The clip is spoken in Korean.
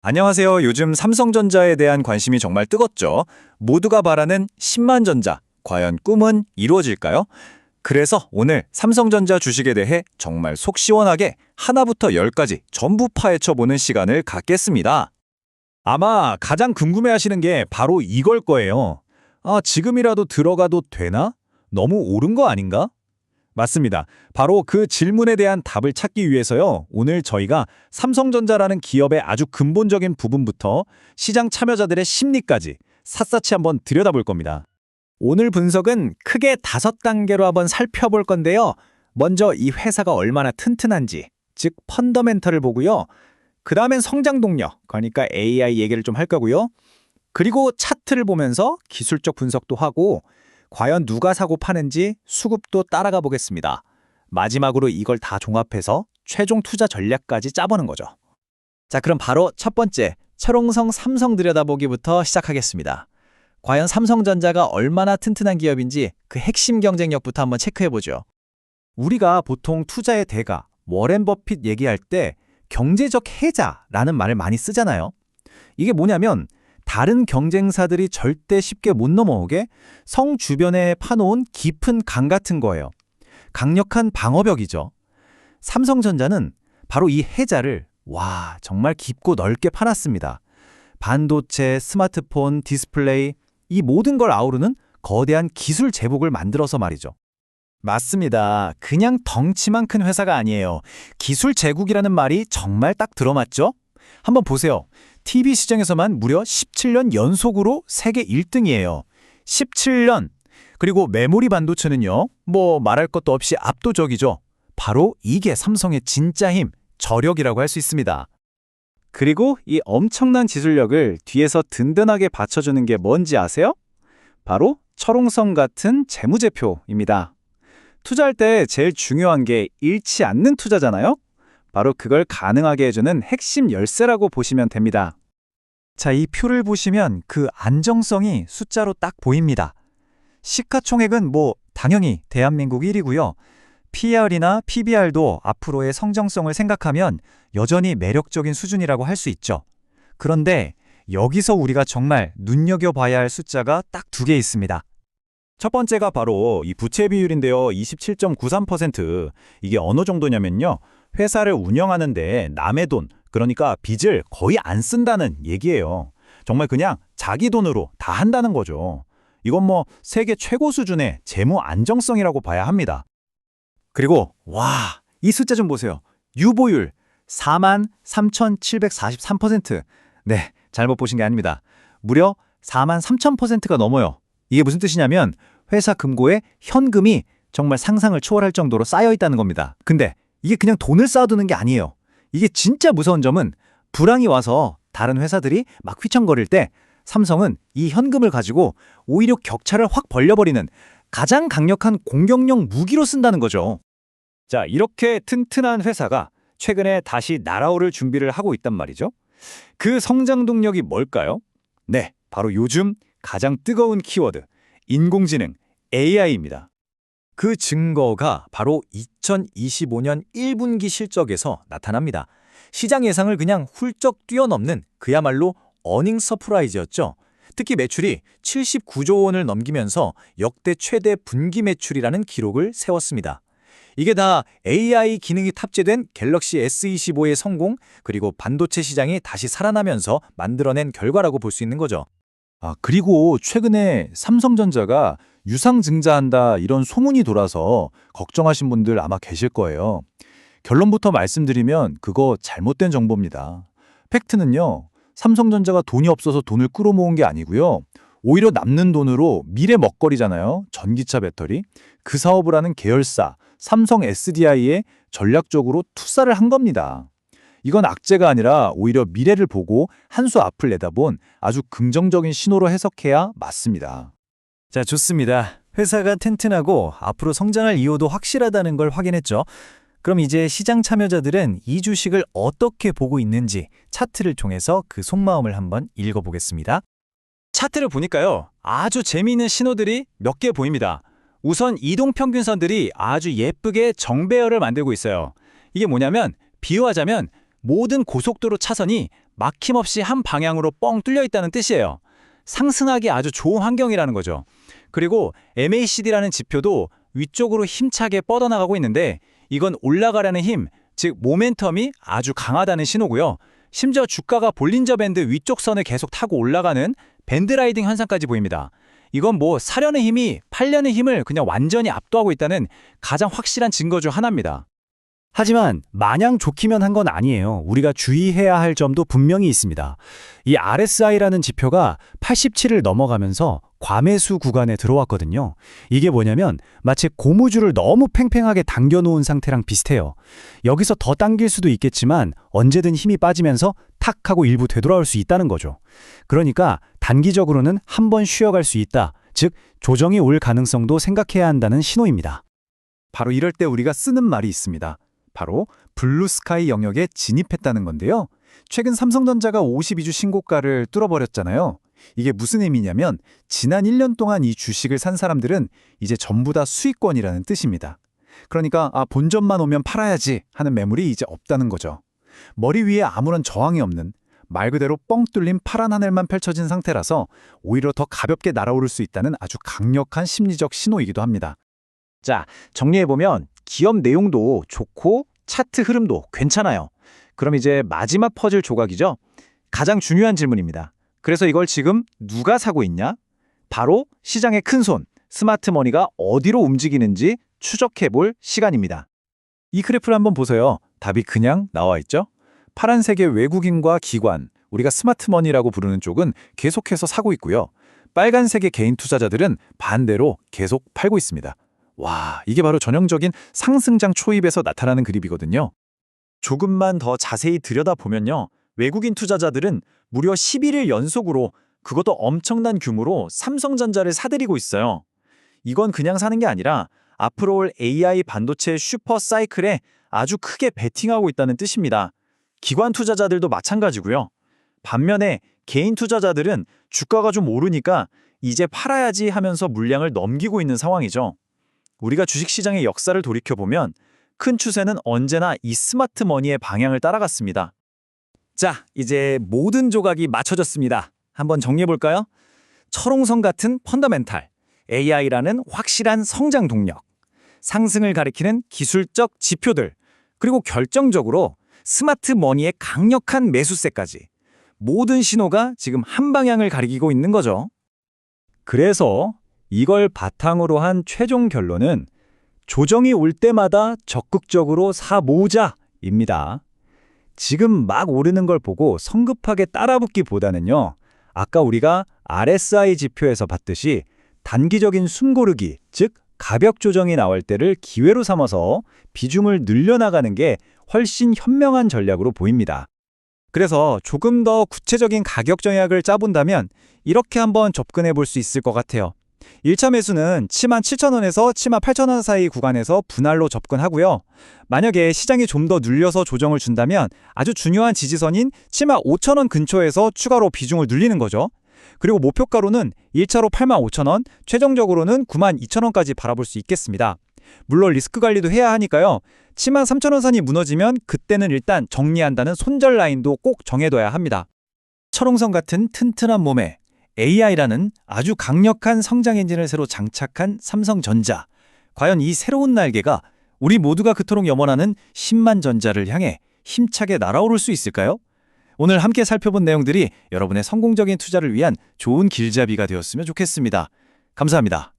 안녕하세요. 요즘 삼성전자에 대한 관심이 정말 뜨겁죠. 모두가 바라는 10만 전자. 과연 꿈은 이루어질까요? 그래서 오늘 삼성전자 주식에 대해 정말 속 시원하게 하나부터 열까지 전부 파헤쳐보는 시간을 갖겠습니다. 아마 가장 궁금해하시는 게 바로 이걸 거예요. 지금이라도 들어가도 되나? 너무 오른 거 아닌가? 맞습니다. 바로 그 질문에 대한 답을 찾기 위해서요. 오늘 저희가 삼성전자라는 기업의 아주 근본적인 부분부터 시장 참여자들의 심리까지 샅샅이 한번 들여다볼 겁니다. 오늘 분석은 크게 5단계로 한번 살펴볼 건데요. 먼저 이 회사가 얼마나 튼튼한지, 즉 펀더멘털을 보고요. 그 다음엔 성장 동력, 그러니까 AI 얘기를 좀 할 거고요. 그리고 차트를 보면서 기술적 분석도 하고 과연 누가 사고 파는지 수급도 따라가 보겠습니다. 마지막으로 이걸 다 종합해서 최종 투자 전략까지 짜보는 거죠. 자, 그럼 바로 첫 번째, 철옹성 삼성 들여다보기부터 시작하겠습니다. 과연 삼성전자가 얼마나 튼튼한 기업인지 그 핵심 경쟁력부터 한번 체크해보죠. 우리가 보통 투자의 대가, 워렌 버핏 얘기할 때 경제적 해자라는 말을 많이 쓰잖아요. 이게 뭐냐면 다른 경쟁사들이 절대 쉽게 못 넘어오게 성 주변에 파놓은 깊은 강 같은 거예요. 강력한 방어벽이죠. 삼성전자는 바로 이 해자를 정말 깊고 넓게 파놨습니다. 반도체, 스마트폰, 디스플레이 이 모든 걸 아우르는 거대한 기술 제복을 만들어서 말이죠. 맞습니다. 그냥 덩치만 큰 회사가 아니에요. 기술 제국이라는 말이 정말 딱 들어맞죠? 한번 보세요. TV 시장에서만 무려 17년 연속으로 세계 1등이에요. 17년! 그리고 메모리 반도체는요, 말할 것도 없이 압도적이죠. 바로 이게 삼성의 진짜 힘, 저력이라고 할 수 있습니다. 그리고 이 엄청난 기술력을 뒤에서 든든하게 받쳐주는 게 뭔지 아세요? 바로 철옹성 같은 재무제표입니다. 투자할 때 제일 중요한 게 잃지 않는 투자잖아요? 바로 그걸 가능하게 해주는 핵심 열쇠라고 보시면 됩니다. 자, 이 표를 보시면 그 안정성이 숫자로 딱 보입니다. 시가총액은 당연히 대한민국 1위고요. PER이나 PBR도 앞으로의 성장성을 생각하면 여전히 매력적인 수준이라고 할 수 있죠. 그런데 여기서 우리가 정말 눈여겨봐야 할 숫자가 딱 2개 있습니다. 첫 번째가 바로 이 부채 비율인데요. 27.93%. 이게 어느 정도냐면요. 회사를 운영하는데 남의 돈, 그러니까 빚을 거의 안 쓴다는 얘기예요. 정말 그냥 자기 돈으로 다 한다는 거죠. 이건 세계 최고 수준의 재무 안정성이라고 봐야 합니다. 그리고 이 숫자 좀 보세요. 유보율 43,743%. 네, 잘못 보신 게 아닙니다. 무려 43,000%가 넘어요. 이게 무슨 뜻이냐면 회사 금고에 현금이 정말 상상을 초월할 정도로 쌓여 있다는 겁니다. 근데 이게 그냥 돈을 쌓아두는 게 아니에요. 이게 진짜 무서운 점은 불황이 와서 다른 회사들이 막 휘청거릴 때 삼성은 이 현금을 가지고 오히려 격차를 확 벌려버리는 가장 강력한 공격용 무기로 쓴다는 거죠. 자, 이렇게 튼튼한 회사가 최근에 다시 날아오를 준비를 하고 있단 말이죠. 그 성장 동력이 뭘까요? 네, 바로 요즘 가장 뜨거운 키워드, 인공지능, AI입니다. 그 증거가 바로 2025년 1분기 실적에서 나타납니다. 시장 예상을 그냥 훌쩍 뛰어넘는 그야말로 어닝 서프라이즈였죠. 특히 매출이 79조 원을 넘기면서 역대 최대 분기 매출이라는 기록을 세웠습니다. 이게 다 AI 기능이 탑재된 갤럭시 S25의 성공, 그리고 반도체 시장이 다시 살아나면서 만들어낸 결과라고 볼 수 있는 거죠. 그리고 최근에 삼성전자가 유상증자한다 이런 소문이 돌아서 걱정하신 분들 아마 계실 거예요. 결론부터 말씀드리면 그거 잘못된 정보입니다. 팩트는요, 삼성전자가 돈이 없어서 돈을 끌어모은 게 아니고요. 오히려 남는 돈으로 미래 먹거리잖아요. 전기차 배터리. 그 사업을 하는 계열사 삼성 SDI에 전략적으로 투자를 한 겁니다. 이건 악재가 아니라 오히려 미래를 보고 한 수 앞을 내다본 아주 긍정적인 신호로 해석해야 맞습니다. 자, 좋습니다. 회사가 튼튼하고 앞으로 성장할 이유도 확실하다는 걸 확인했죠. 그럼 이제 시장 참여자들은 이 주식을 어떻게 보고 있는지 차트를 통해서 그 속마음을 한번 읽어보겠습니다. 차트를 보니까요, 아주 재미있는 신호들이 몇 개 보입니다. 우선 이동평균선들이 아주 예쁘게 정배열을 만들고 있어요. 이게 뭐냐면 비유하자면 모든 고속도로 차선이 막힘없이 한 방향으로 뻥 뚫려 있다는 뜻이에요. 상승하기 아주 좋은 환경이라는 거죠. 그리고 MACD라는 지표도 위쪽으로 힘차게 뻗어나가고 있는데 이건 올라가려는 힘, 즉 모멘텀이 아주 강하다는 신호고요. 심지어 주가가 볼린저 밴드 위쪽 선을 계속 타고 올라가는 밴드라이딩 현상까지 보입니다. 이건 뭐 사려는 힘이 팔려는 힘을 그냥 완전히 압도하고 있다는 가장 확실한 증거 중 하나입니다. 하지만 마냥 좋기만 한 건 아니에요. 우리가 주의해야 할 점도 분명히 있습니다. 이 RSI라는 지표가 87을 넘어가면서 과매수 구간에 들어왔거든요. 이게 뭐냐면 마치 고무줄을 너무 팽팽하게 당겨놓은 상태랑 비슷해요. 여기서 더 당길 수도 있겠지만 언제든 힘이 빠지면서 탁 하고 일부 되돌아올 수 있다는 거죠. 그러니까 단기적으로는 한번 쉬어갈 수 있다. 즉 조정이 올 가능성도 생각해야 한다는 신호입니다. 바로 이럴 때 우리가 쓰는 말이 있습니다. 바로 블루스카이 영역에 진입했다는 건데요. 최근 삼성전자가 52주 신고가를 뚫어버렸잖아요. 이게 무슨 의미냐면 지난 1년 동안 이 주식을 산 사람들은 이제 전부 다 수익권이라는 뜻입니다. 그러니까 본전만 오면 팔아야지 하는 매물이 이제 없다는 거죠. 머리 위에 아무런 저항이 없는 말 그대로 뻥 뚫린 파란 하늘만 펼쳐진 상태라서 오히려 더 가볍게 날아오를 수 있다는 아주 강력한 심리적 신호이기도 합니다. 자, 정리해보면 기업 내용도 좋고 차트 흐름도 괜찮아요. 그럼 이제 마지막 퍼즐 조각이죠. 가장 중요한 질문입니다. 그래서 이걸 지금 누가 사고 있냐? 바로 시장의 큰손, 스마트머니가 어디로 움직이는지 추적해볼 시간입니다. 이 그래프를 한번 보세요. 답이 그냥 나와 있죠? 파란색의 외국인과 기관, 우리가 스마트머니라고 부르는 쪽은 계속해서 사고 있고요. 빨간색의 개인 투자자들은 반대로 계속 팔고 있습니다. 와, 이게 바로 전형적인 상승장 초입에서 나타나는 그림이거든요. 조금만 더 자세히 들여다보면요. 외국인 투자자들은 무려 11일 연속으로 그것도 엄청난 규모로 삼성전자를 사들이고 있어요. 이건 그냥 사는 게 아니라 앞으로 올 AI 반도체 슈퍼 사이클에 아주 크게 베팅하고 있다는 뜻입니다. 기관 투자자들도 마찬가지고요. 반면에 개인 투자자들은 주가가 좀 오르니까 이제 팔아야지 하면서 물량을 넘기고 있는 상황이죠. 우리가 주식시장의 역사를 돌이켜보면 큰 추세는 언제나 이 스마트머니의 방향을 따라갔습니다. 자, 이제 모든 조각이 맞춰졌습니다. 한번 정리해볼까요? 철옹성 같은 펀더멘탈, AI라는 확실한 성장 동력, 상승을 가리키는 기술적 지표들, 그리고 결정적으로 스마트머니의 강력한 매수세까지 모든 신호가 지금 한 방향을 가리키고 있는 거죠. 그래서 이걸 바탕으로 한 최종 결론은 조정이 올 때마다 적극적으로 사 모으자입니다. 지금 막 오르는 걸 보고 성급하게 따라붙기보다는요. 아까 우리가 RSI 지표에서 봤듯이 단기적인 숨고르기, 즉 가격 조정이 나올 때를 기회로 삼아서 비중을 늘려나가는 게 훨씬 현명한 전략으로 보입니다. 그래서 조금 더 구체적인 가격 전략을 짜본다면 이렇게 한번 접근해 볼 수 있을 것 같아요. 1차 매수는 77,000원에서 78,000원 사이 구간에서 분할로 접근하고요. 만약에 시장이 좀 더 눌려서 조정을 준다면 아주 중요한 지지선인 75,000원 근처에서 추가로 비중을 늘리는 거죠. 그리고 목표가로는 1차로 85,000원, 최종적으로는 92,000원까지 바라볼 수 있겠습니다. 물론 리스크 관리도 해야 하니까요. 73,000원 선이 무너지면 그때는 일단 정리한다는 손절 라인도 꼭 정해둬야 합니다. 철옹성 같은 튼튼한 몸에 AI라는 아주 강력한 성장 엔진을 새로 장착한 삼성전자. 과연 이 새로운 날개가 우리 모두가 그토록 염원하는 10만 전자를 향해 힘차게 날아오를 수 있을까요? 오늘 함께 살펴본 내용들이 여러분의 성공적인 투자를 위한 좋은 길잡이가 되었으면 좋겠습니다. 감사합니다.